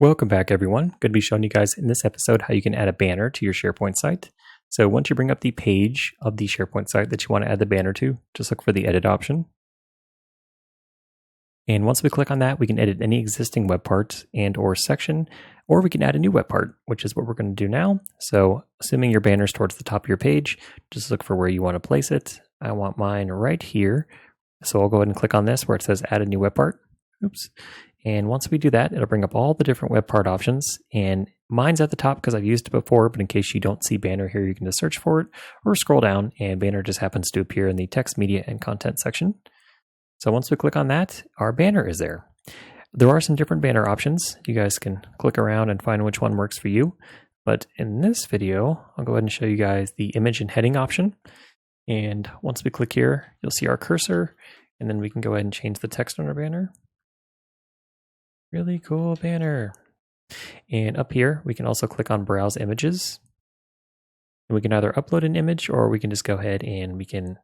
Welcome back, everyone. Going to be showing you guys in this episode how you can add a banner to your SharePoint site. So once you bring up the page of the SharePoint site that you want to add the banner to, just look for the edit option. And once we click on that, we can edit any existing web part and or section, or we can add a new web part, which is what we're going to do now. So assuming your banner is towards the top of your page, just look for where you want to place it. I want mine right here. So I'll go ahead and click on this where it says add a new web part. Oops. And once we do that, it'll bring up all the different web part options. And mine's at the top because I've used it before, but in case you don't see banner here, you can just search for it or scroll down and banner just happens to appear in the text, media, and content section. So once we click on that, our banner is there. There are some different banner options. You guys can click around and find which one works for you. But in this video, I'll go ahead and show you guys the image and heading option. And once we click here, you'll see our cursor, and then we can go ahead and change the text on our banner. Really cool banner. And up here, we can also click on Browse Images. And we can either upload an image or we can just go ahead and we can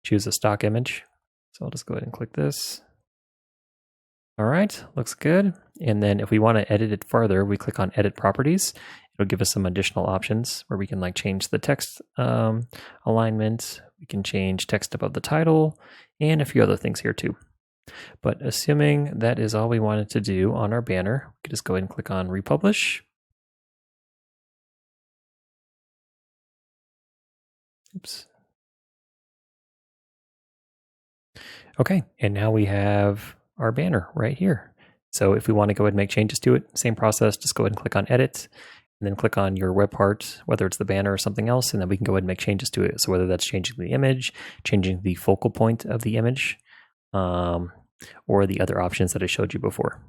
choose a stock image. So I'll just go ahead and click this. All right, looks good. And then if we want to edit it further, we click on Edit Properties. It'll give us some additional options where we can like change the text alignment. We can change text above the title and a few other things here too. But assuming that is all we wanted to do on our banner, we can just go ahead and click on Republish. Oops. Okay, and now we have our banner right here. So if we want to go ahead and make changes to it, same process, just go ahead and click on Edit, and then click on your web part, whether it's the banner or something else, and then we can go ahead and make changes to it. So whether that's changing the image, changing the focal point of the image, or the other options that I showed you before.